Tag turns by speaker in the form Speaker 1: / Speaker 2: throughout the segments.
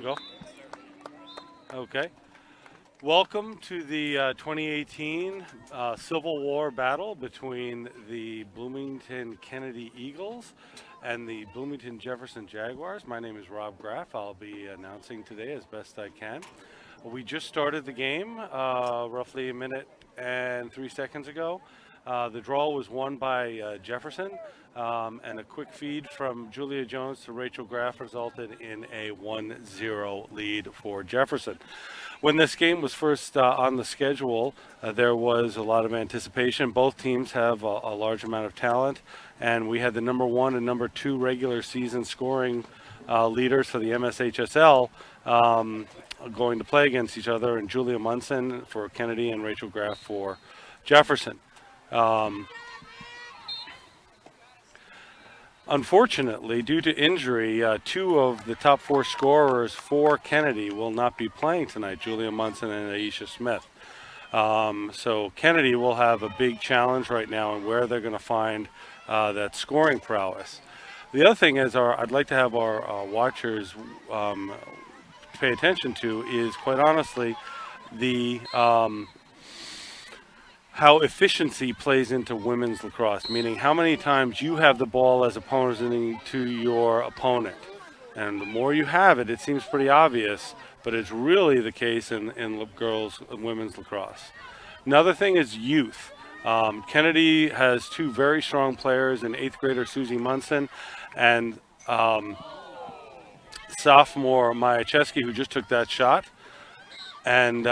Speaker 1: go. Okay. Welcome to the 2018 Civil War battle between the Bloomington Kennedy Eagles and the Bloomington Jefferson Jaguars. My name is Rob Graff. I'll be announcing today as best I can. We just started the game roughly a minute and 3 seconds ago. The draw was won by Jefferson, and a quick feed from Julia Jones to Rachel Graff resulted in a 1-0 lead for Jefferson. When this game was first on the schedule, there was a lot of anticipation. Both teams have a large amount of talent, and we had the number 1 and number 2 regular season scoring leaders for the MSHSL going to play against each other, and Julia Munson for Kennedy and Rachel Graff for Jefferson. Unfortunately, due to injury, 2 of the top 4 scorers for Kennedy will not be playing tonight, Julia Munson and Aisha Smith. So Kennedy will have a big challenge right now in where they're going to find that scoring prowess. The other thing is, I'd like to have our watchers pay attention to is, quite honestly, the how efficiency plays into women's lacrosse, meaning how many times you have the ball as opposing to your opponent. And the more you have it, it seems pretty obvious, but it's really the case in girls and women's lacrosse. Another thing is youth. Kennedy has 2 very strong players in 8th grader Susie Munson and sophomore Maya Chesky, who just took that shot. And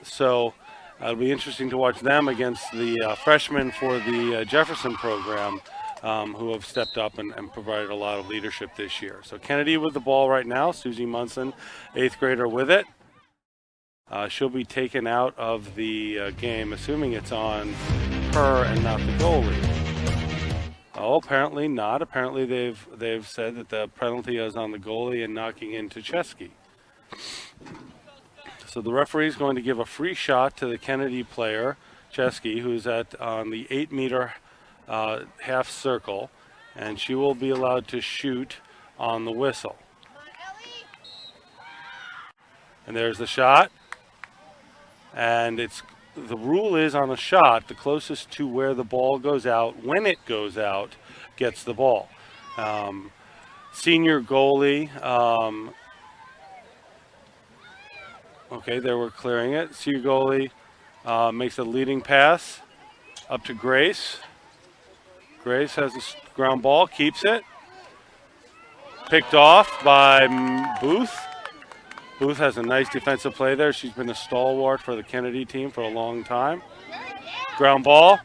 Speaker 1: so it'll be interesting to watch them against the freshmen for the Jefferson program, who have stepped up and provided a lot of leadership this year. So Kennedy with the ball right now, Susie Munson, 8th grader with it. She'll be taken out of the game, assuming it's on her and not the goalie. Oh, apparently not. Apparently they've said that the penalty is on the goalie and knocking into Chesky. So the referee is going to give a free shot to the Kennedy player, Chesky, who's on the 8-meter half circle, and she will be allowed to shoot on the whistle. And there's the shot. And the rule is on a shot, the closest to where the ball goes out, when it goes out, gets the ball. Senior goalie. Okay, there we're clearing it. Senior goalie makes a leading pass up to Grace. Grace has a ground ball, keeps it. Picked off by Booth. Booth has a nice defensive play there. She's been a stalwart for the Kennedy team for a long time. Ground ball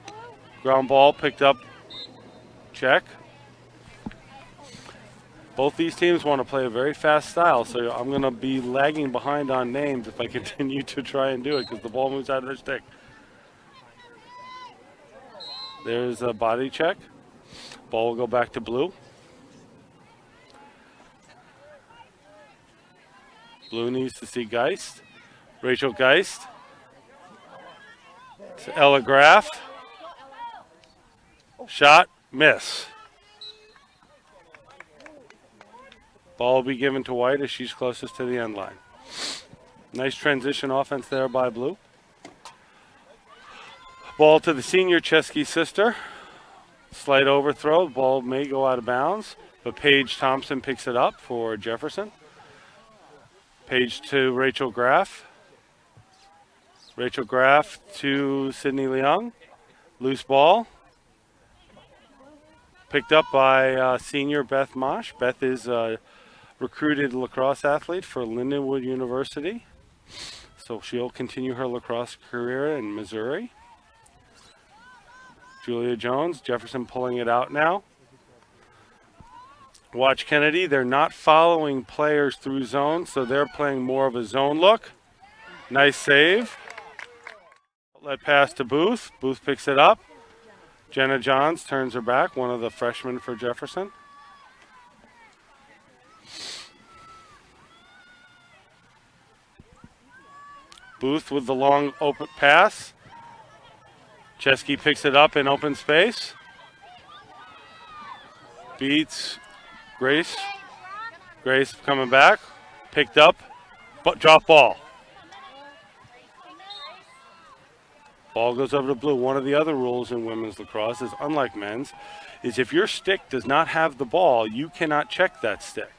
Speaker 1: picked up. Check. Both these teams want to play a very fast style, so I'm going to be lagging behind on names if I continue to try and do it because the ball moves out of their stick. There's a body check. Ball will go back to blue. Blue needs to see Geist. Rachel Geist. To Ella Graff. Shot, miss. Ball will be given to White as she's closest to the end line. Nice transition offense there by Blue. Ball to the senior Chesky sister. Slight overthrow. Ball may go out of bounds, but Paige Thompson picks it up for Jefferson. Paige to Rachel Graff. Rachel Graff to Sydney Leung. Loose ball. Picked up by senior Beth Mosh. Beth is recruited lacrosse athlete for Lindenwood University. So she'll continue her lacrosse career in Missouri. Julia Jones, Jefferson pulling it out now. Watch Kennedy, they're not following players through zone, so they're playing more of a zone look. Nice save. Outlet pass to Booth. Booth picks it up. Jenna Johns turns her back, one of the freshmen for Jefferson. Booth with the long open pass. Chesky picks it up in open space. Beats Grace. Grace coming back. Picked up Drop ball. Ball goes over to blue. One of the other rules in women's lacrosse is, unlike men's, is if your stick does not have the ball, you cannot check that stick.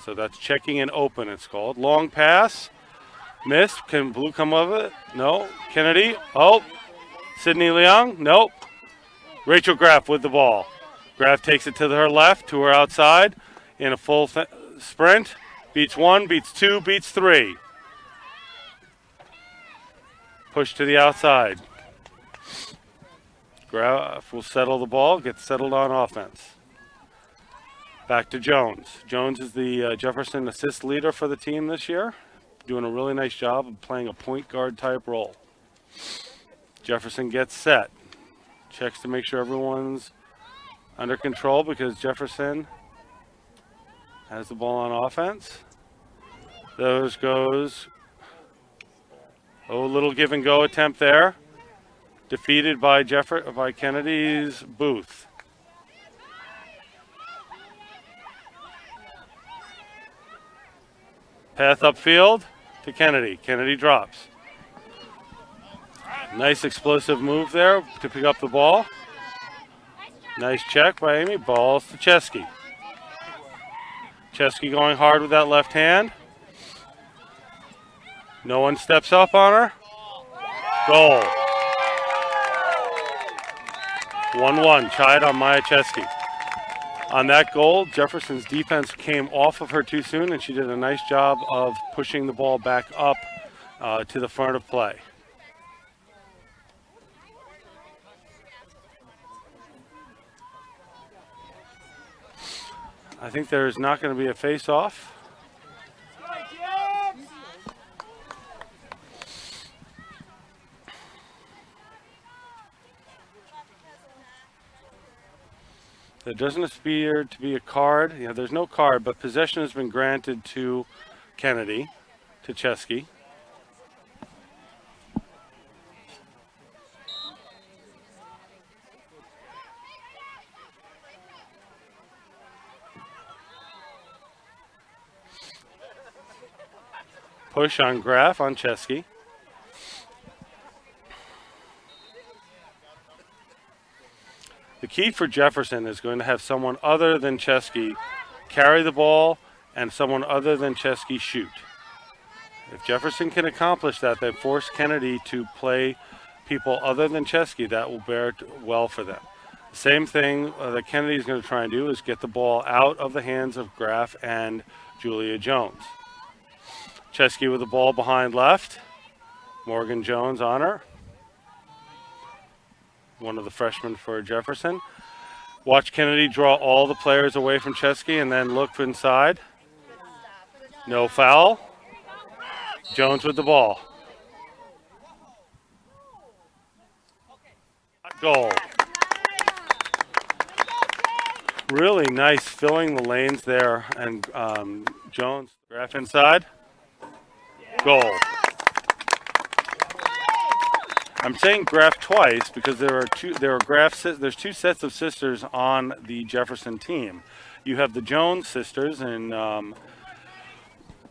Speaker 1: So that's checking and open, it's called. Long pass. Miss. Can blue come of it? No. Kennedy. Oh. Sydney Leung. Nope. Rachel Graff with the ball. Graff takes it to her left, to her outside, in a full sprint. Beats one, beats two, beats three. Push to the outside. Graff will settle the ball, get settled on offense. Back to Jones. Jones is the Jefferson assist leader for the team this year. Doing a really nice job of playing a point guard type role. Jefferson gets set. Checks to make sure everyone's under control because Jefferson has the ball on offense. Those goes. Oh, little give and go attempt there. Defeated by Kennedy's Booth. Path upfield to Kennedy. Kennedy drops. Nice explosive move there to pick up the ball. Nice check by Amy. Balls to Chesky. Chesky going hard with that left hand. No one steps up on her. Goal. 1-1. Tied on Maya Chesky. On that goal, Jefferson's defense came off of her too soon, and she did a nice job of pushing the ball back up to the front of play. I think there's not going to be a face-off. There doesn't appear to be a card. Yeah, there's no card, but possession has been granted to Kennedy, to Chesky. Push on Graff on Chesky. The key for Jefferson is going to have someone other than Chesky carry the ball and someone other than Chesky shoot. If Jefferson can accomplish that, they force Kennedy to play people other than Chesky. That will bear well for them. The same thing that Kennedy is going to try and do is get the ball out of the hands of Graff and Julia Jones. Chesky with the ball behind left. Morgan Jones on her. One of the freshmen for Jefferson. Watch Kennedy draw all the players away from Chesky and then look inside. No foul. Jones with the ball. Goal. Really nice filling the lanes there. And Jones, Graff inside. Goal. I'm saying Graff twice because there's two sets of sisters on the Jefferson team. You have the Jones sisters and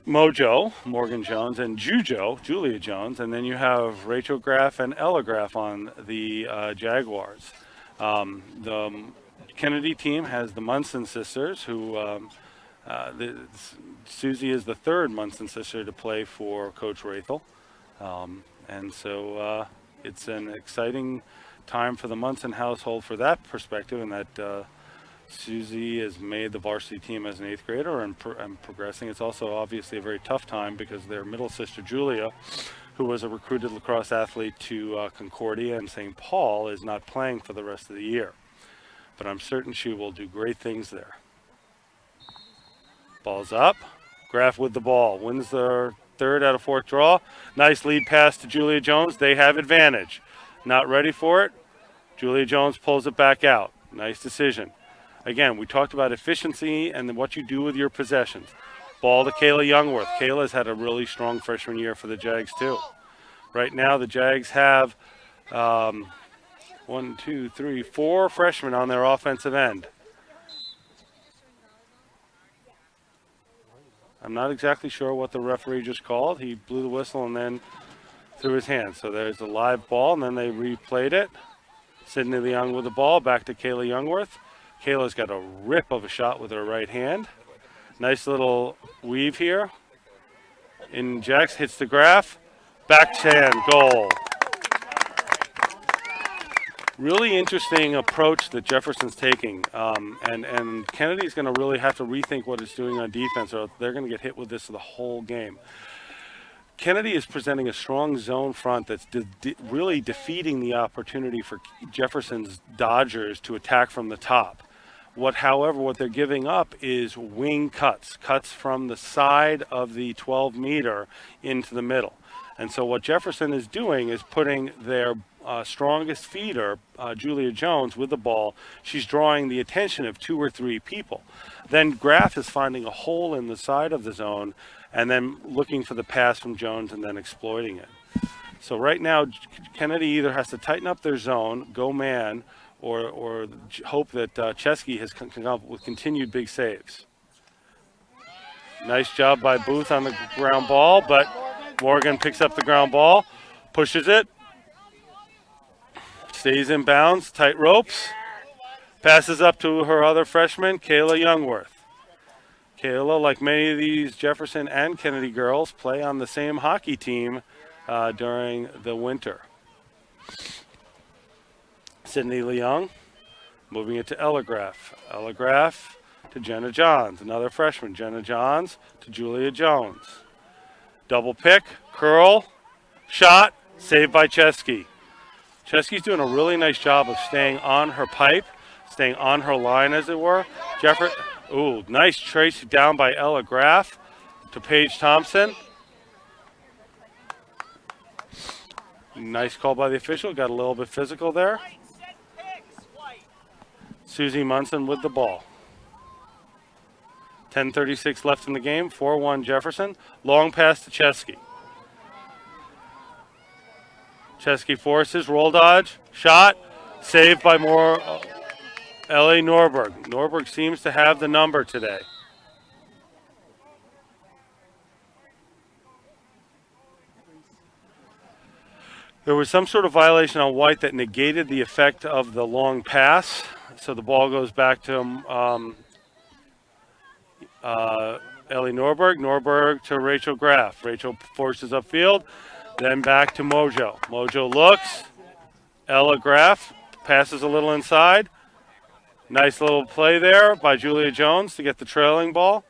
Speaker 1: Mojo, Morgan Jones, and Julia Jones, and then you have Rachel Graff and Ella Graff on the Jaguars. The Kennedy team has the Munson sisters, who Susie is the third Munson sister to play for Coach Rathel, and so it's an exciting time for the Munson household for that perspective, and that Susie has made the varsity team as an 8th grader and progressing. It's also obviously a very tough time because their middle sister Julia, who was a recruited lacrosse athlete to Concordia and St. Paul, is not playing for the rest of the year. But I'm certain she will do great things there. Ball's up. Graff with the ball. Wins their third out of fourth draw. Nice lead pass to Julia Jones. They have advantage. Not ready for it. Julia Jones pulls it back out. Nice decision. Again, we talked about efficiency and then what you do with your possessions. Ball to Kayla Youngworth. Kayla's had a really strong freshman year for the Jags too. Right now the Jags have 4 freshmen on their offensive end. I'm not exactly sure what the referee just called. He blew the whistle and then threw his hand. So there's a live ball, and then they replayed it. Sydney Leung with the ball, back to Kayla Youngworth. Kayla's got a rip of a shot with her right hand. Nice little weave here. Injects, hits the graph. Backhand goal. Really interesting approach that Jefferson's taking. And Kennedy's going to really have to rethink what it's doing on defense, or they're going to get hit with this the whole game. Kennedy is presenting a strong zone front that's really defeating the opportunity for Jefferson's Dodgers to attack from the top. However, what they're giving up is wing cuts from the side of the 12-meter into the middle. And so what Jefferson is doing is putting their strongest feeder, Julia Jones, with the ball. She's drawing the attention of 2 or 3 people. Then Graff is finding a hole in the side of the zone and then looking for the pass from Jones and then exploiting it. So right now, Kennedy either has to tighten up their zone, go man, or hope that Chesky has come up with continued big saves. Nice job by Booth on the ground ball, but Morgan picks up the ground ball, pushes it, stays in bounds, tight ropes, passes up to her other freshman, Kayla Youngworth. Kayla, like many of these Jefferson and Kennedy girls, play on the same hockey team during the winter. Sydney Leung, moving it to Ella Graff. Ella Graff to Jenna Johns, another freshman. Jenna Johns to Julia Jones. Double pick, curl, shot, saved by Chesky. Chesky's doing a really nice job of staying on her pipe, staying on her line, as it were. Ooh, nice trace down by Ella Graff to Paige Thompson. Nice call by the official. Got a little bit physical there. Susie Munson with the ball. 10:36 left in the game. 4-1 Jefferson. Long pass to Chesky. Chesky forces, roll dodge, shot, saved by Ellie Norberg. Norberg seems to have the number today. There was some sort of violation on White that negated the effect of the long pass. So the ball goes back to Ellie Norberg. Norberg to Rachel Graff. Rachel forces upfield, then back to Mojo. Mojo looks. Ella Graff passes a little inside. Nice little play there by Julia Jones to get the trailing ball.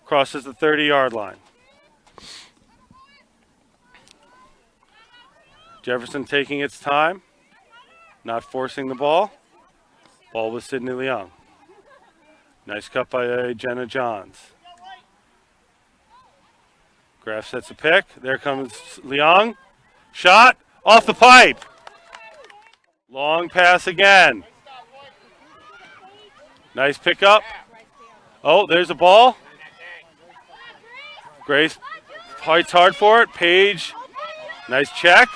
Speaker 1: Crosses the 30-yard line. Jefferson taking its time, not forcing the ball. Ball with Sydney Leung. Nice cut by Jenna Johns. Graff sets a pick. There comes Leung. Shot off the pipe. Long pass again. Nice pickup. Oh, there's a ball. Grace fights hard for it. Paige, nice check.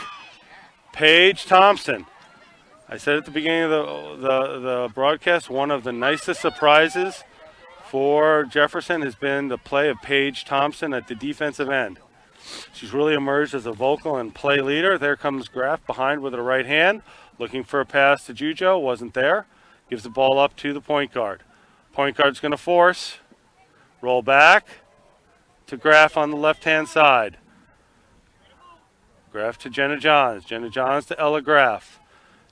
Speaker 1: Paige Thompson. I said at the beginning of the broadcast, one of the nicest surprises for Jefferson has been the play of Paige Thompson at the defensive end. She's really emerged as a vocal and play leader. There comes Graff behind with her right hand, looking for a pass to Jujo. Wasn't there. Gives the ball up to the point guard. Point guard's going to force. Roll back to Graff on the left-hand side. Graff to Jenna Johns. Jenna Johns to Ella Graff.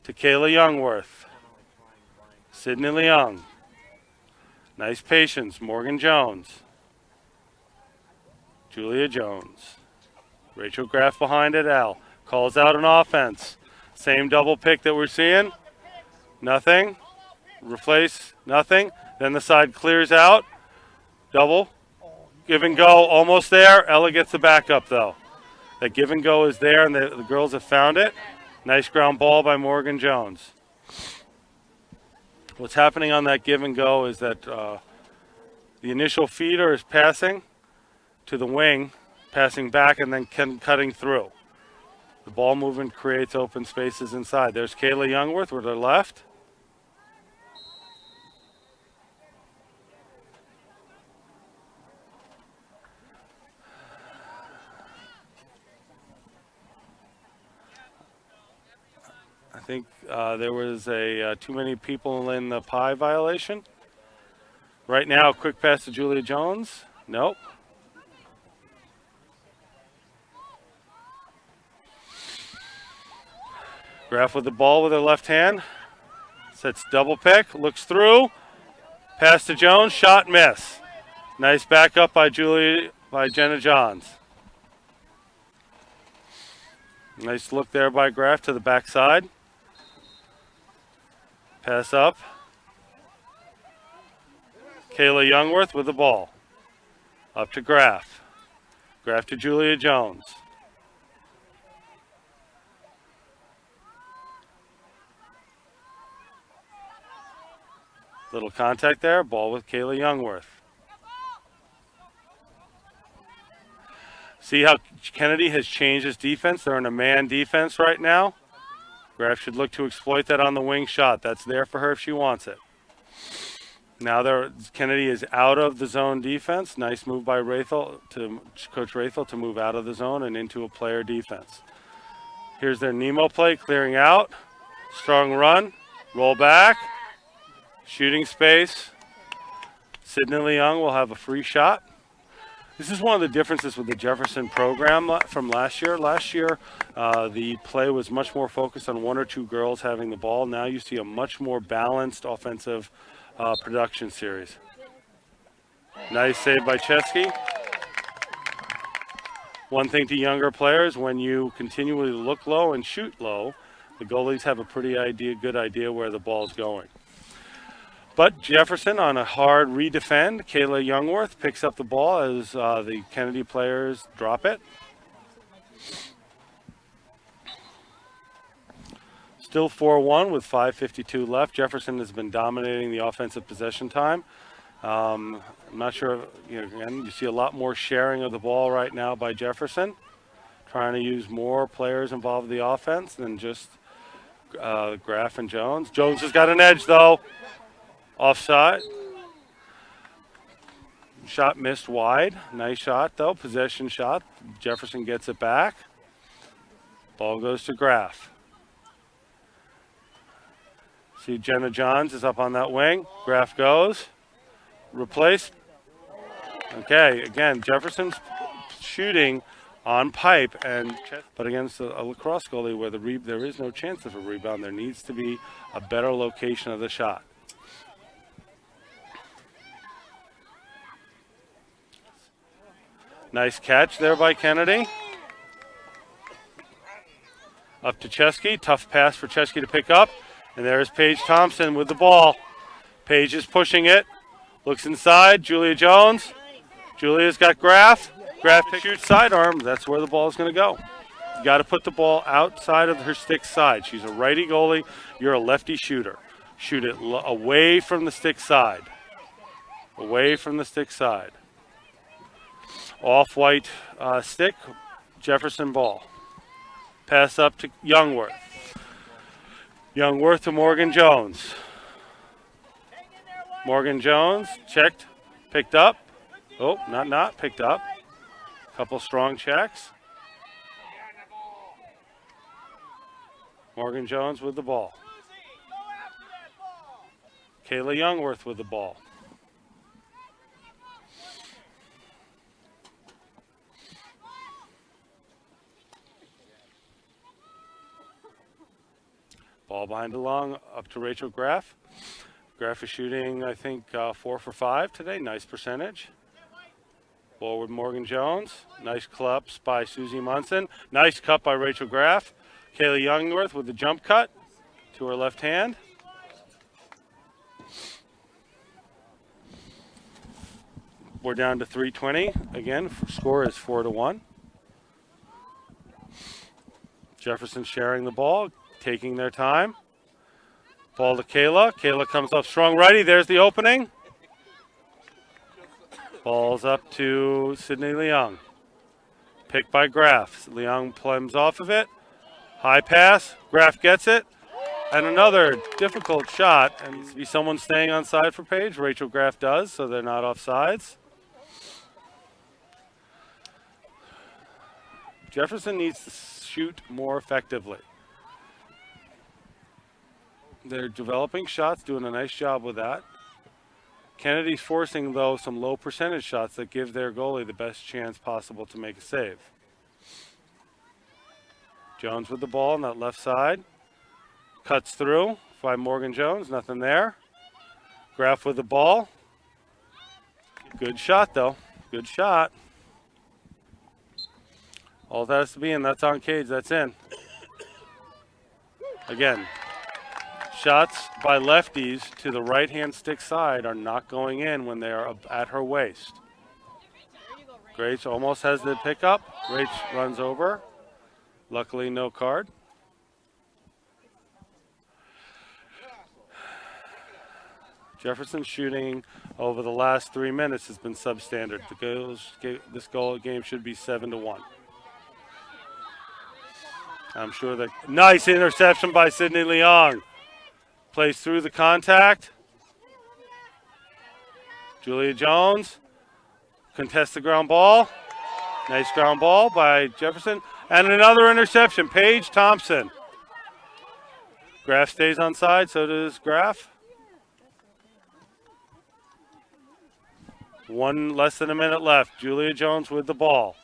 Speaker 1: To Kayla Youngworth. Sydney Leung. Nice patience. Morgan Jones. Julia Jones. Rachel Graff behind it. Al calls out an offense. Same double pick that we're seeing. Nothing. Replace. Nothing. Then the side clears out. Double. Give and go. Almost there. Ella gets the backup though. That give and go is there, and the girls have found it. Nice ground ball by Morgan Jones. What's happening on that give and go is that the initial feeder is passing to the wing, passing back, and then cutting through. The ball movement creates open spaces inside. There's Kayla Youngworth with her left. think there was a too many people in the pie violation. Right now, quick pass to Julia Jones. Nope. Graf with the ball with her left hand. Sets double pick, looks through. Pass to Jones, shot miss. Nice backup by Jenna Johns. Nice look there by Graf to the backside. Pass up. Kayla Youngworth with the ball. Up to Graf. Graf to Julia Jones. Little contact there, ball with Kayla Youngworth. See how Kennedy has changed his defense? They're in a man defense right now. Graf should look to exploit that on the wing shot. That's there for her if she wants it. Now Kennedy is out of the zone defense. Nice move by Coach Rathel to move out of the zone and into a player defense. Here's their Nemo play, clearing out. Strong run, roll back, shooting space. Sydney Leung will have a free shot. This is one of the differences with the Jefferson program from last year. Last year, the play was much more focused on one or two girls having the ball. Now you see a much more balanced offensive production series. Nice save by Chesky. One thing to younger players, when you continually look low and shoot low, the goalies have a pretty good idea where the ball's going. But Jefferson on a hard redefend. Kayla Youngworth picks up the ball as the Kennedy players drop it. Still 4-1 with 5:52 left. Jefferson has been dominating the offensive possession time. I'm not sure, again, you see a lot more sharing of the ball right now by Jefferson, trying to use more players involved in the offense than just Graf and Jones. Jones has got an edge, though. Offside. Shot missed wide. Nice shot, though. Possession shot. Jefferson gets it back. Ball goes to Graf. See Jenna Johns is up on that wing. Graf goes. Replace. Okay, again, Jefferson's shooting on pipe, but against a lacrosse goalie where there is no chance of a rebound, there needs to be a better location of the shot. Nice catch there by Kennedy. Up to Chesky. Tough pass for Chesky to pick up. And there's Paige Thompson with the ball. Paige is pushing it. Looks inside. Julia Jones. Julia's got Graf. Graf shoots sidearm. That's where the ball is going to go. You got to put the ball outside of her stick side. She's a righty goalie. You're a lefty shooter. Shoot it away from the stick side. Away from the stick side. Off-white stick, Jefferson ball. Pass up to Youngworth. Youngworth to Morgan Jones. Morgan Jones, checked, picked up. Oh, not picked up. Couple strong checks. Morgan Jones with the ball. Kayla Youngworth with the ball. Ball behind along, up to Rachel Graf. Graf is shooting, I think, 4 for 5 today. Nice percentage. Ball with Morgan Jones. Nice clubs by Susie Munson. Nice cut by Rachel Graf. Kayla Youngworth with the jump cut to her left hand. We're down to 3:20. Again, score is 4-1. Jefferson sharing the ball, taking their time. Ball to Kayla. Kayla comes up strong righty. There's the opening. Ball's up to Sydney Leung. Picked by Graf. Leung plumbs off of it. High pass. Graf gets it. And another difficult shot. And needs to be someone staying on side for Paige. Rachel Graf does, so they're not off sides. Jefferson needs to shoot more effectively. They're developing shots, doing a nice job with that. Kennedy's forcing, though, some low percentage shots that give their goalie the best chance possible to make a save. Jones with the ball on that left side. Cuts through by Morgan Jones. Nothing there. Graf with the ball. Good shot, though. Good shot. All that has to be in. That's on Cage. That's in. Again, shots by lefties to the right-hand stick side are not going in when they are at her waist. Grace almost has the pickup. Grace runs over. Luckily, no card. Jefferson shooting over the last 3 minutes has been substandard. This goal game should be 7-1. I'm sure that nice interception by Sidney Leong. Plays through the contact. Julia Jones contests the ground ball. Nice ground ball by Jefferson. And another interception, Paige Thompson. Graf stays on side, so does Graf. Less than a minute left. Julia Jones with the ball.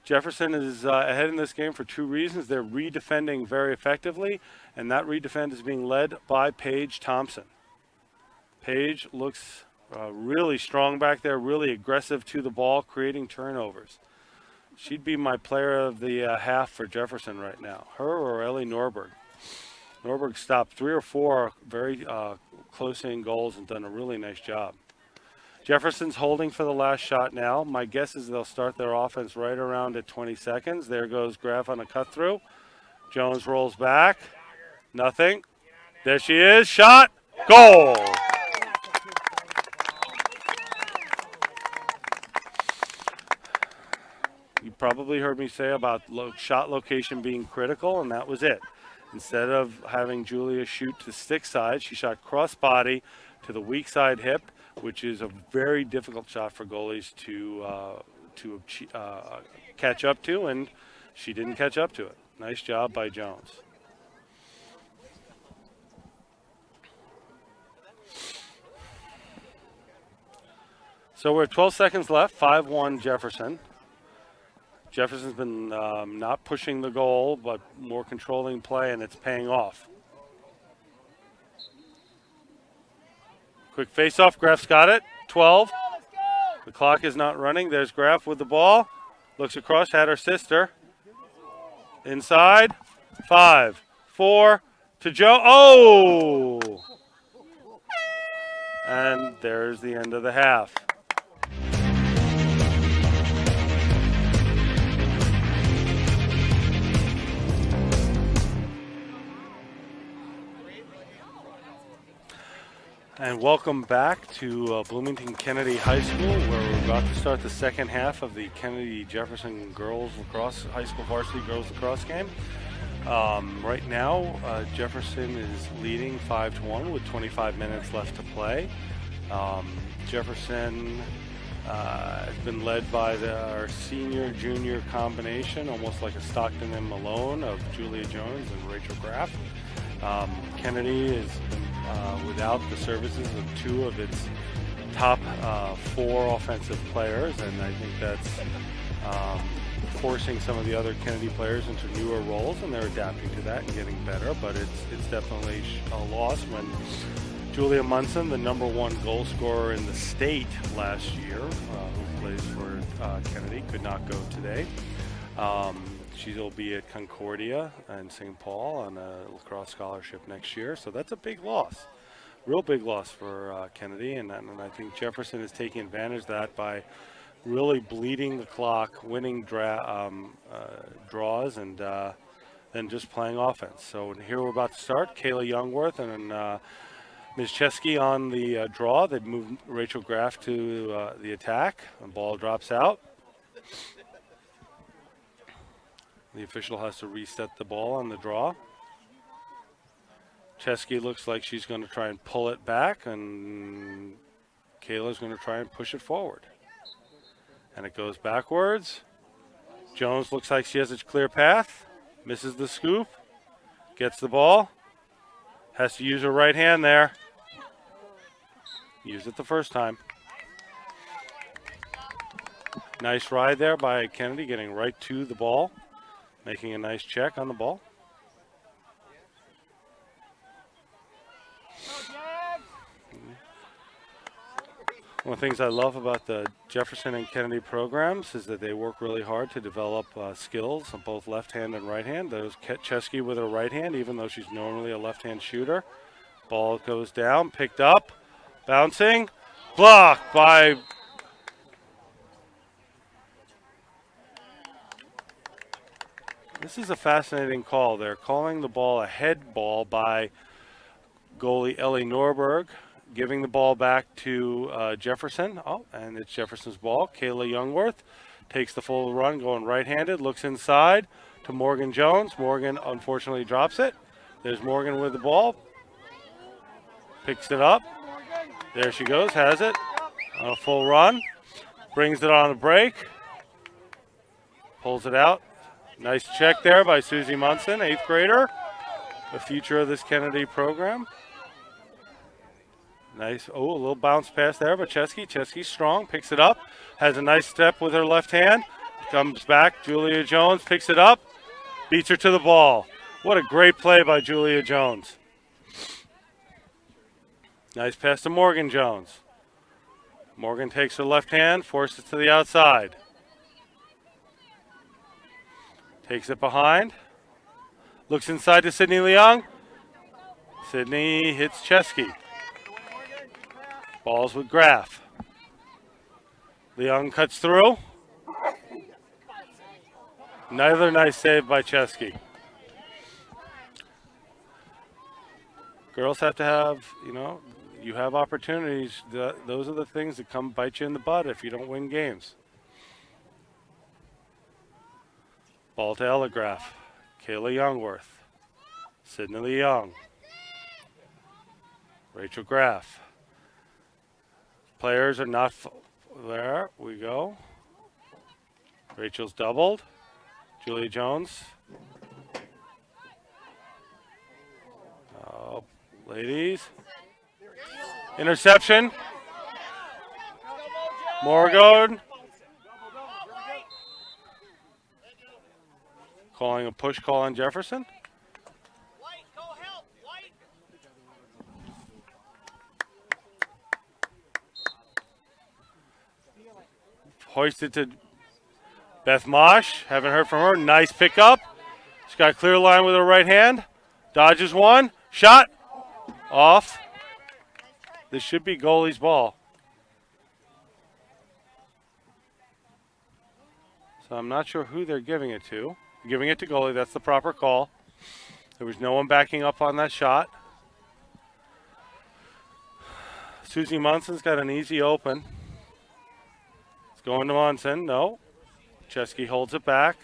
Speaker 1: Jefferson is ahead in this game for 2 reasons. They're redefending very effectively, and that redefend is being led by Paige Thompson. Paige looks really strong back there, really aggressive to the ball, creating turnovers. She'd be my player of the half for Jefferson right now. Her or Ellie Norberg. Norberg stopped 3 or 4 very close-in goals and done a really nice job. Jefferson's holding for the last shot now. My guess is they'll start their offense right around at 20 seconds. There goes Graf on a cut-through. Jones rolls back. Nothing. There she is. Shot. Goal. You probably heard me say about shot location being critical, and that was it. Instead of having Julia shoot to stick side, she shot cross-body to the weak side hip, which is a very difficult shot for goalies to catch up to, and she didn't catch up to it. Nice job by Jones. So we're at 12 seconds left, 5-1 Jefferson. Jefferson's been not pushing the goal, but more controlling play, and it's paying off. Quick face-off. Graf's got it. 12. The clock is not running. There's Graf with the ball. Looks across. Had her sister. Inside. 5, 4 to Joe. Oh! And there's the end of the half. And welcome back to Bloomington Kennedy High School, where we're about to start the second half of the Kennedy Jefferson Girls Lacrosse High School Varsity Girls Lacrosse game. Right now, Jefferson is leading 5-1 with 25 minutes left to play. Jefferson has been led by our senior-junior combination, almost like a Stockton and Malone of Julia Jones and Rachel Graf. Kennedy is without the services of 2 of its top 4 offensive players, and I think that's forcing some of the other Kennedy players into newer roles, and they're adapting to that and getting better. But it's definitely a loss when Julia Munson, the #1 goal scorer in the state last year, who plays for Kennedy, could not go today. She'll be at Concordia and St. Paul on a lacrosse scholarship next year. So that's a big loss, real big loss for Kennedy. And I think Jefferson is taking advantage of that by really bleeding the clock, winning draws, and then just playing offense. So here we're about to start. Kayla Youngworth and Ms. Chesky on the draw. They've moved Rachel Graf to the attack. The ball drops out. The official has to reset the ball on the draw. Chesky looks like she's going to try and pull it back, and Kayla's going to try and push it forward. And it goes backwards. Jones looks like she has a clear path. Misses the scoop. Gets the ball. Has to use her right hand there. Used it the first time. Nice ride there by Kennedy, getting right to the ball, making a nice check on the ball. One of the things I love about the Jefferson and Kennedy programs is that they work really hard to develop skills on both left hand and right hand. There's Chesky with her right hand, even though she's normally a left-hand shooter. Ball goes down, picked up, bouncing, blocked by... This is a fascinating call. They're calling the ball a head ball by goalie Ellie Norberg, giving the ball back to Jefferson. Oh, and it's Jefferson's ball. Kayla Youngworth takes the full run, going right-handed, looks inside to Morgan Jones. Morgan unfortunately drops it. There's Morgan with the ball. Picks it up. There she goes, has it on a full run. Brings it on a break. Pulls it out. Nice check there by Susie Munson, 8th grader. The future of this Kennedy program. Nice, a little bounce pass there, but Chesky's strong, picks it up, has a nice step with her left hand, comes back, Julia Jones picks it up, beats her to the ball. What a great play by Julia Jones. Nice pass to Morgan Jones. Morgan takes her left hand, forces it to the outside. Takes it behind, looks inside to Sydney Leung. Sydney hits Chesky. Balls with Graff. Leung cuts through. Another nice save by Chesky. Girls have to have, you have opportunities. Those are the things that come bite you in the butt if you don't win games. Ball to Ellegraff. Kayla Youngworth. Sydney Leung. Rachel Graff. Players are not there. We go. Rachel's doubled. Julia Jones. Oh, ladies. Interception. Morgan. Calling a push call on Jefferson. Hoisted to Beth Mosh. Haven't heard from her. Nice pickup. She's got a clear line with her right hand. Dodges one. Shot. Off. This should be goalie's ball. So I'm not sure who they're giving it to. Giving it to goalie. That's the proper call. There was no one backing up on that shot. Susie Munson's got an easy open. Going to Monson, no. Chesky holds it back.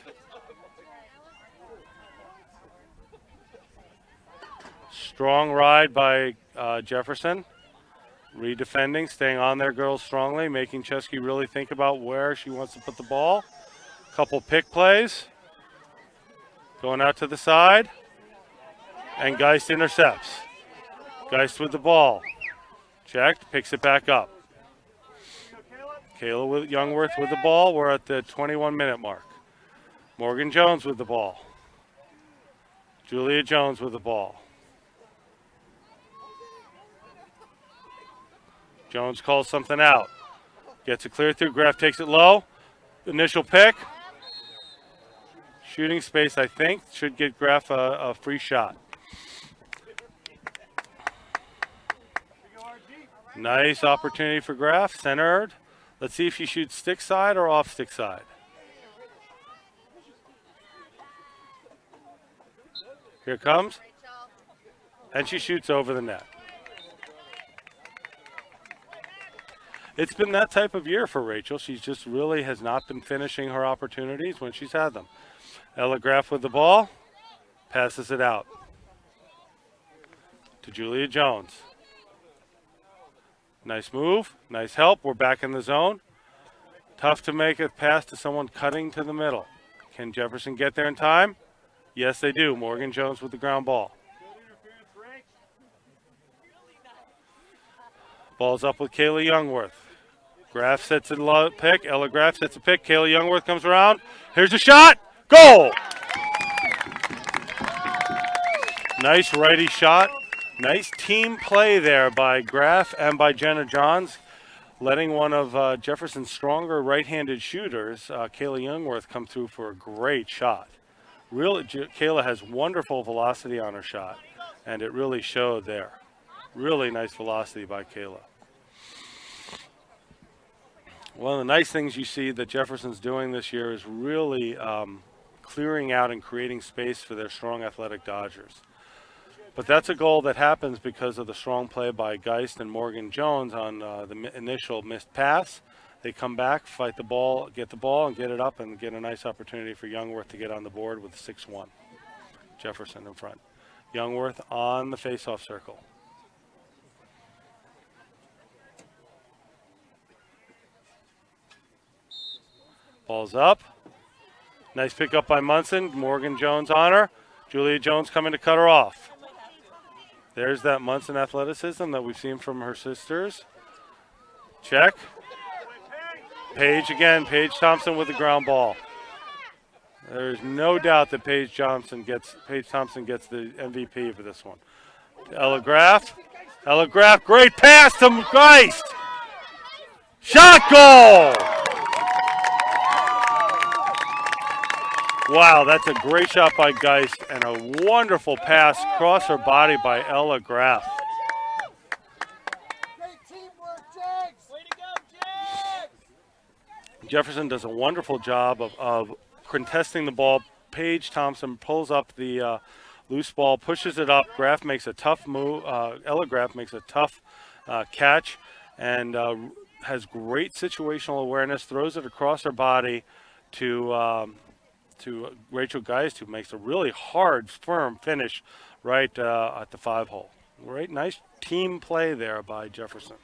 Speaker 1: Strong ride by Jefferson. Redefending, staying on there, girls strongly, making Chesky really think about where she wants to put the ball. Couple pick plays. Going out to the side. And Geist intercepts. Geist with the ball. Checked, picks it back up. Kayla Youngworth with the ball. We're at the 21-minute mark. Morgan Jones with the ball. Julia Jones with the ball. Jones calls something out. Gets it clear through. Graff takes it low. Initial pick. Shooting space, I think. Should get Graff a free shot. Nice opportunity for Graff. Centered. Let's see if she shoots stick side or off stick side. Here it comes. And she shoots over the net. It's been that type of year for Rachel. She just really has not been finishing her opportunities when she's had them. Ella Graff with the ball. Passes it out to Julia Jones. Nice move, nice help. We're back in the zone. Tough to make a pass to someone cutting to the middle. Can Jefferson get there in time? Yes, they do. Morgan Jones with the ground ball. Ball's up with Kayla Youngworth. Graff sets a pick. Ella Graff sets a pick. Kayla Youngworth comes around. Here's a shot. Goal! Nice righty shot. Nice team play there by Graff and by Jenna Johns, letting one of Jefferson's stronger right-handed shooters, Kayla Youngworth, come through for a great shot. Kayla has wonderful velocity on her shot, and it really showed there. Really nice velocity by Kayla. One of the nice things you see that Jefferson's doing this year is really clearing out and creating space for their strong athletic Dodgers. But that's a goal that happens because of the strong play by Geist and Morgan Jones on the initial missed pass. They come back, fight the ball, and get it up, and get a nice opportunity for Youngworth to get on the board with 6-1. Jefferson in front. Youngworth on the face-off circle. Ball's up. Nice pickup by Munson. Morgan Jones on her. Julia Jones coming to cut her off. There's that Munson athleticism that we've seen from her sisters. Check. Paige again. Paige Thompson with the ground ball. There's no doubt that Paige Thompson gets the MVP for this one. Ella Graff. Ella Graff, great pass to Geist. Shot goal! Wow, that's a great shot by Geist and a wonderful pass across her body by Ella Graff. Jefferson does a wonderful job of contesting the ball. Paige Thompson pulls up the loose ball, pushes it up. Graff makes a tough move. Ella Graff makes a tough catch and has great situational awareness, throws it across her body to Rachel Geist, who makes a really hard, firm finish right at the 5-hole. Great, nice team play there by Jefferson.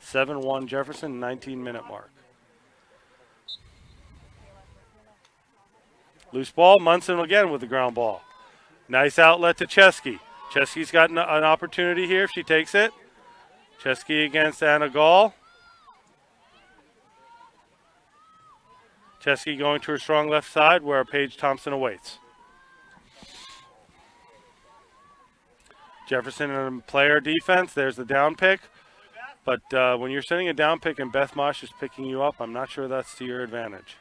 Speaker 1: 7-1 Jefferson, 19-minute mark. Loose ball, Munson again with the ground ball. Nice outlet to Chesky. Chesky's got an opportunity here if she takes it. Chesky against Anna Gall. Chesky going to her strong left side where Paige Thompson awaits. Jefferson in player defense. There's the down pick. But when you're sending a down pick and Beth Mosh is picking you up, I'm not sure that's to your advantage.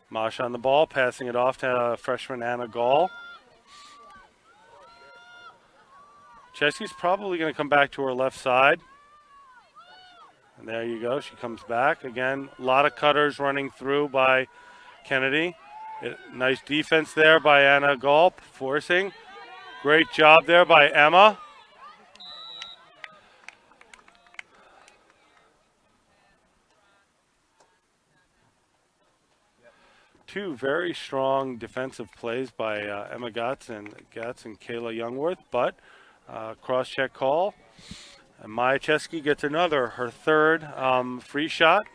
Speaker 1: Mosh on the ball, passing it off to freshman Anna Gall. Chesky's probably going to come back to her left side. And there you go. She comes back. Again, a lot of cutters running through by Kennedy. Nice defense there by Anna Gall, forcing. Great job there by Emma. Two very strong defensive plays by Emma Gatz and Kayla Youngworth, but cross-check call. And Maya Chesky gets her third free shot.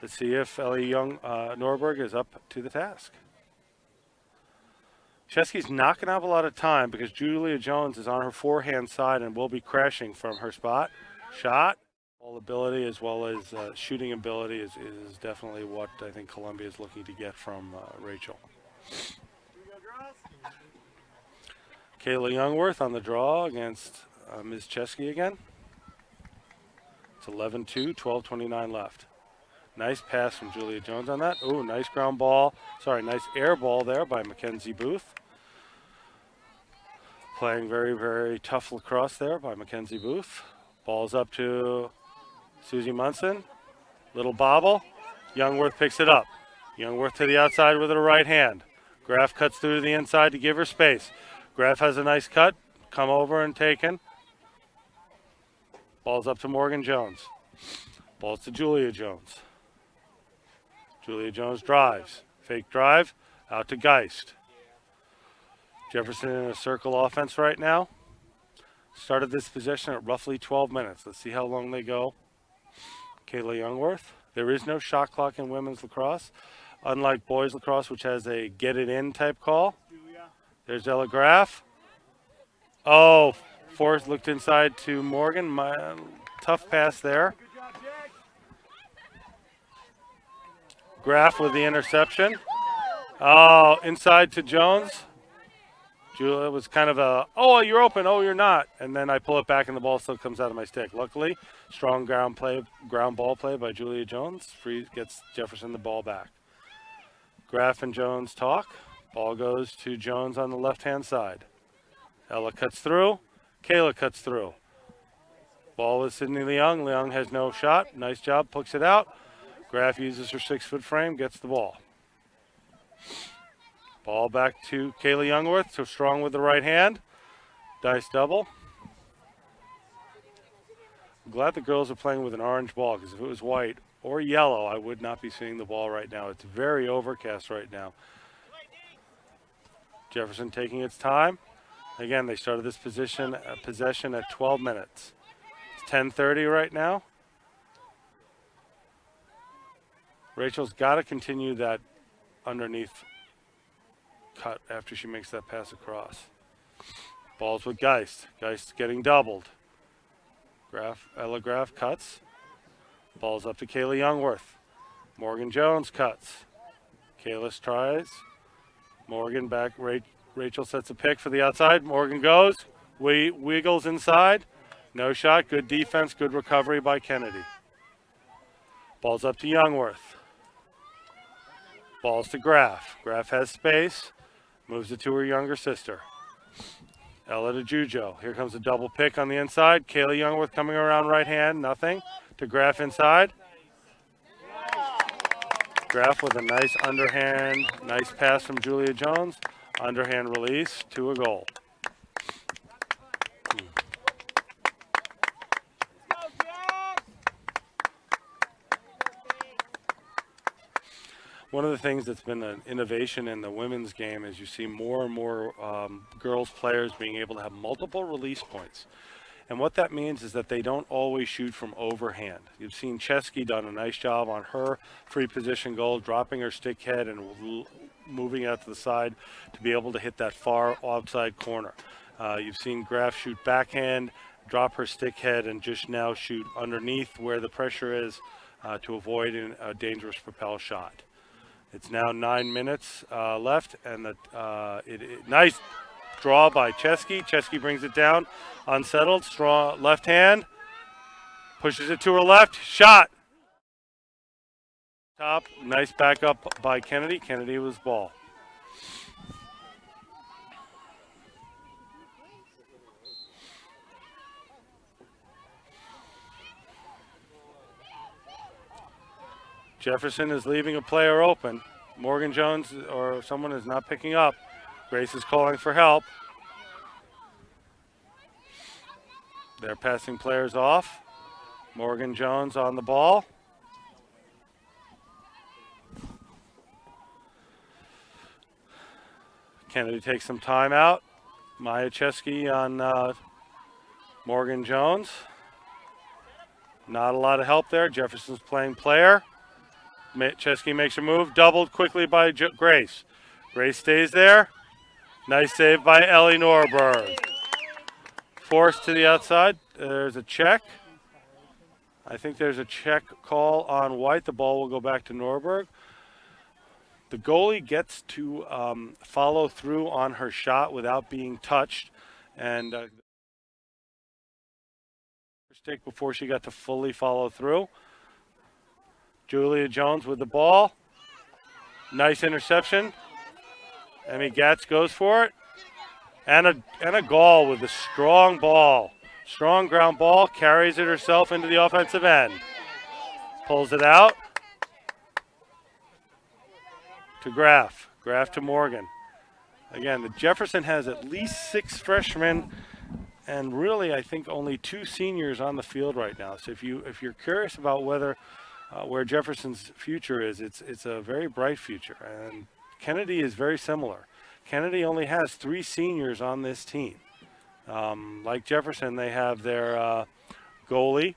Speaker 1: Let's see if Ellie Norberg is up to the task. Chesky's not going to have a lot of time because Julia Jones is on her forehand side and will be crashing from her spot. Shot, all ability as well as shooting ability is definitely what I think Columbia is looking to get from Rachel. Kayla Youngworth on the draw against Ms. Chesky again. It's 11-2, 12:29 left. Nice pass from Julia Jones on that. Oh, nice ground ball. Sorry, nice air ball there by Mackenzie Booth. Playing very, very tough lacrosse there by Mackenzie Booth. Ball's up to Susie Munson. Little bobble. Youngworth picks it up. Youngworth to the outside with her right hand. Graff cuts through to the inside to give her space. Graff has a nice cut. Come over and taken. Ball's up to Morgan Jones. Ball's to Julia Jones. Julia Jones drives. Fake drive. Out to Geist. Jefferson in a circle offense right now. Started this possession at roughly 12 minutes. Let's see how long they go. Kayla Youngworth. There is no shot clock in women's lacrosse, unlike boys lacrosse, which has a get it in type call. There's Ella Graff. Oh, Forrest looked inside to Morgan. Tough pass there. Graff with the interception. Oh, inside to Jones. Julia was kind of a, oh, you're open, oh, you're not. And then I pull it back and the ball still comes out of my stick. Luckily, strong ground ball play by Julia Jones. Free gets Jefferson the ball back. Graff and Jones talk. Ball goes to Jones on the left-hand side. Ella cuts through. Kayla cuts through. Ball with Sydney Leung. Leung has no shot. Nice job, pucks it out. Graff uses her 6-foot frame, gets the ball. Ball back to Kayla Youngworth, so strong with the right hand. Dice double. I'm glad the girls are playing with an orange ball, because if it was white or yellow, I would not be seeing the ball right now. It's very overcast right now. Jefferson taking its time. Again, they started this possession at 12 minutes. It's 10:30 right now. Rachel's got to continue that underneath cut after she makes that pass across. Ball's with Geist. Geist getting doubled. Ella Graff cuts. Ball's up to Kayla Youngworth. Morgan Jones cuts. Kayla tries. Morgan back. Rachel sets a pick for the outside. Morgan goes. Wiggles inside. No shot. Good defense. Good recovery by Kennedy. Ball's up to Youngworth. Ball's to Graff. Graff has space. Moves it to her younger sister. Ella to Jujo. Here comes a double pick on the inside. Kayla Youngworth coming around right hand. Nothing. To Graff inside. Graff with a nice underhand. Nice pass from Julia Jones. Underhand release to a goal. One of the things that's been an innovation in the women's game is you see more and more girls players being able to have multiple release points. And what that means is that they don't always shoot from overhand. You've seen Chesky done a nice job on her free position goal, dropping her stick head and moving out to the side to be able to hit that far outside corner. You've seen Graff shoot backhand, drop her stick head, and just now shoot underneath where the pressure is to avoid a dangerous propel shot. It's now 9 minutes left, and nice draw by Chesky. Chesky brings it down, unsettled, strong left hand, pushes it to her left, shot. Top, nice backup by Kennedy. Kennedy was ball. Jefferson is leaving a player open. Morgan Jones or someone is not picking up. Grace is calling for help. They're passing players off. Morgan Jones on the ball. Kennedy takes some time out. Maya Chesky on Morgan Jones. Not a lot of help there. Jefferson's playing player. Chesky makes a move, doubled quickly by Grace. Grace stays there. Nice save by Ellie Norberg. Forced to the outside. There's a check. I think there's a check call on White. The ball will go back to Norberg. The goalie gets to follow through on her shot without being touched. And stick before she got to fully follow through. Julia Jones with the ball. Nice interception. Emmy Gatz goes for it. And a goal with a strong ball. Strong ground ball. Carries it herself into the offensive end. Pulls it out. To Graff. Graff to Morgan. Again, the Jefferson has at least 6 freshmen and really I think only 2 seniors on the field right now. So if you're curious about where Jefferson's future is, it's a very bright future. And Kennedy is very similar. Kennedy only has 3 seniors on this team. Like Jefferson, they have their goalie,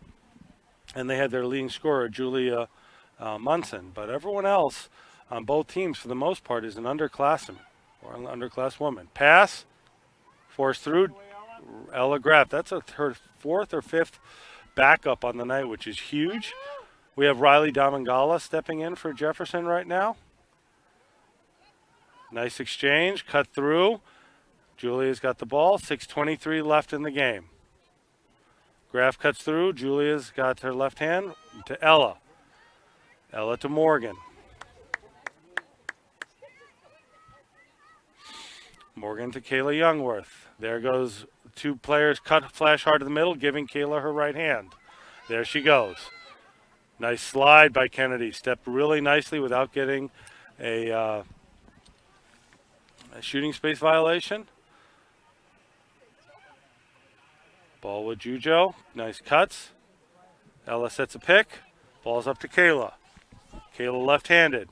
Speaker 1: and they have their leading scorer, Julia Munson. But everyone else on both teams, for the most part, is an underclassman or an underclass woman. Pass, forced through. Ella Graff. That's her fourth or fifth backup on the night, which is huge. We have Riley Damangala stepping in for Jefferson right now. Nice exchange, cut through. Julia's got the ball. 6:23 left in the game. Graff cuts through. Julia's got her left hand to Ella. Ella to Morgan. Morgan to Kayla Youngworth. There goes two players, cut flash hard to the middle, giving Kayla her right hand. There she goes. Nice slide by Kennedy. Stepped really nicely without getting a shooting space violation. Ball with Jujo. Nice cuts. Ella sets a pick. Ball's up to Kayla. Kayla left-handed.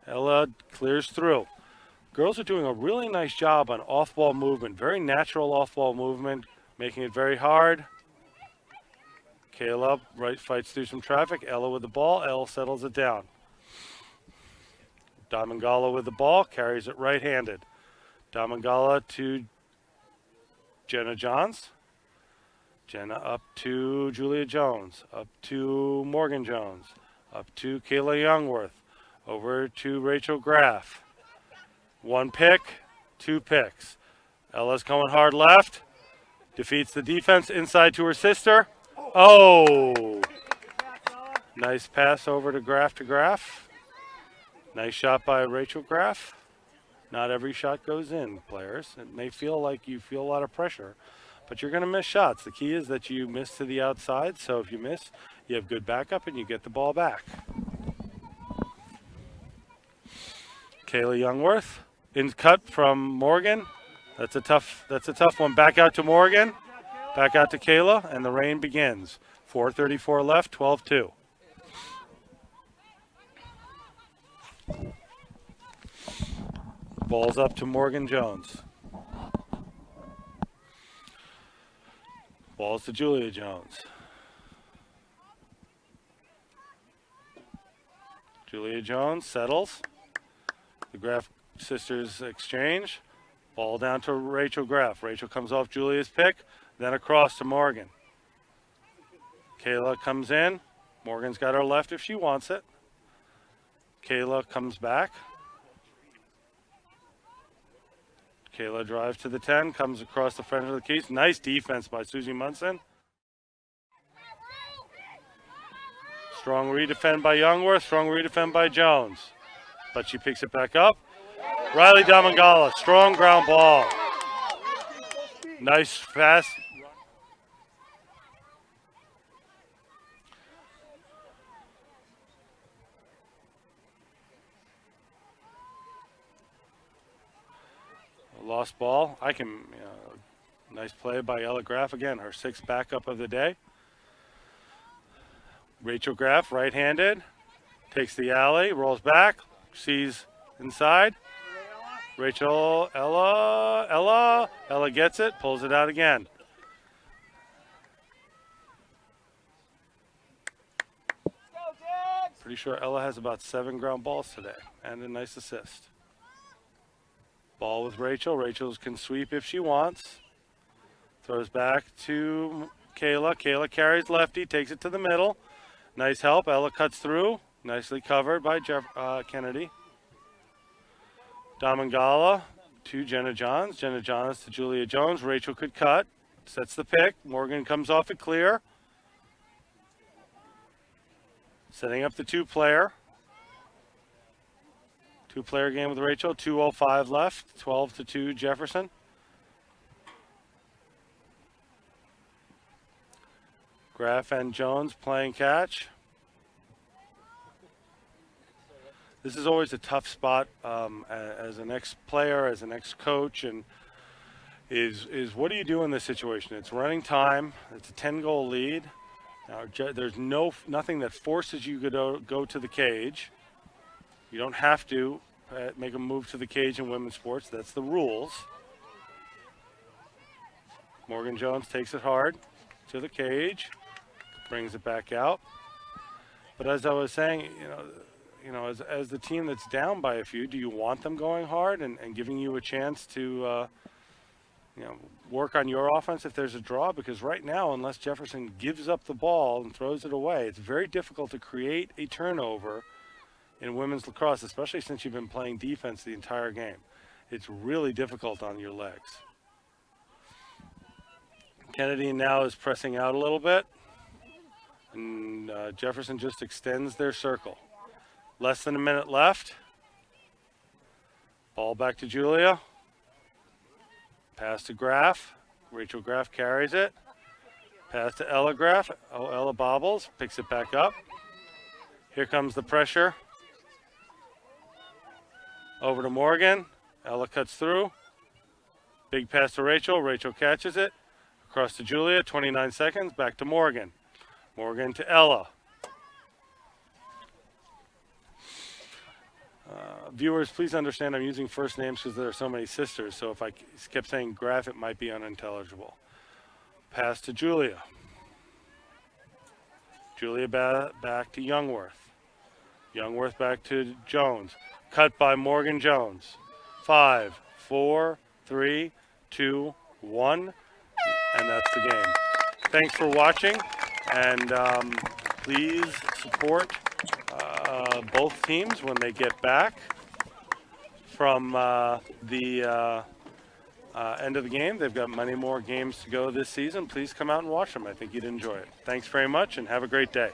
Speaker 1: Ella clears through. Girls are doing a really nice job on off-ball movement. Very natural off-ball movement, making it very hard. Kayla fights through some traffic. Ella with the ball. Ella settles it down. Damangala with the ball, carries it right-handed. Damangala to Jenna Johns. Jenna up to Julia Jones. Up to Morgan Jones. Up to Kayla Youngworth. Over to Rachel Graff. One pick, two picks. Ella's going hard left. Defeats the defense inside to her sister. Oh! Nice pass over to Graff. Nice shot by Rachel Graff. Not every shot goes in, players. It may feel like you feel a lot of pressure, but you're going to miss shots. The key is that you miss to the outside, so if you miss, you have good backup and you get the ball back. Kayla Youngworth. In cut from Morgan. That's a tough one. Back out to Morgan. Back out to Kayla, and the rain begins. 4:34 left, 12-2. Ball's up to Morgan Jones. Ball's to Julia Jones. Julia Jones settles. The Graff sisters exchange. Ball down to Rachel Graff. Rachel comes off Julia's pick, then across to Morgan. Kayla comes in. Morgan's got her left if she wants it. Kayla comes back. Kayla drives to the 10, comes across the front of the keys. Nice defense by Susie Munson. Strong redefend by Youngworth, strong redefend by Jones. But she picks it back up. Riley Damangala, strong ground ball. Nice, fast. Lost ball. Nice play by Ella Graff again, her sixth backup of the day. Rachel Graff, right-handed, takes the alley, rolls back, sees inside. Rachel, Ella gets it, pulls it out again. Pretty sure Ella has about 7 ground balls today and a nice assist. Ball with Rachel. Rachel can sweep if she wants. Throws back to Kayla. Kayla carries lefty, takes it to the middle. Nice help. Ella cuts through. Nicely covered by Kennedy. Damangala to Jenna Johns. Jenna Johns to Julia Jones. Rachel could cut. Sets the pick. Morgan comes off it clear. Setting up the two-player. Two-player game with Rachel. 2:05 left. 12-2 Jefferson. Graff and Jones playing catch. This is always a tough spot as an ex-player, as an ex-coach, and is what do you do in this situation? It's running time. It's a 10-goal lead. Now, there's nothing that forces you to go to the cage. You don't have to make a move to the cage in women's sports. That's the rules. Morgan Jones takes it hard to the cage, brings it back out. But as I was saying, as the team that's down by a few, do you want them going hard and giving you a chance to, work on your offense if there's a draw, because right now, unless Jefferson gives up the ball and throws it away, it's very difficult to create a turnover in women's lacrosse, especially since you've been playing defense the entire game. It's really difficult on your legs. Kennedy now is pressing out a little bit, and Jefferson just extends their circle. Less than a minute left. Ball back to Julia. Pass to Graff. Rachel Graff carries it. Pass to Ella Graff. Oh, Ella bobbles, picks it back up. Here comes the pressure. Over to Morgan. Ella cuts through. Big pass to Rachel. Rachel catches it. Across to Julia, 29 seconds. Back to Morgan. Morgan to Ella. Viewers, please understand I'm using first names because there are so many sisters, so if I kept saying Graff, it might be unintelligible. Pass to Julia. Julia back to Youngworth. Youngworth back to Jones. Cut by Morgan Jones. 5, 4, 3, 2, 1, and that's the game. Thanks for watching, and please support both teams when they get back from the end of the game. They've got many more games to go this season. Please come out and watch them. I think you'd enjoy it. Thanks very much, and have a great day.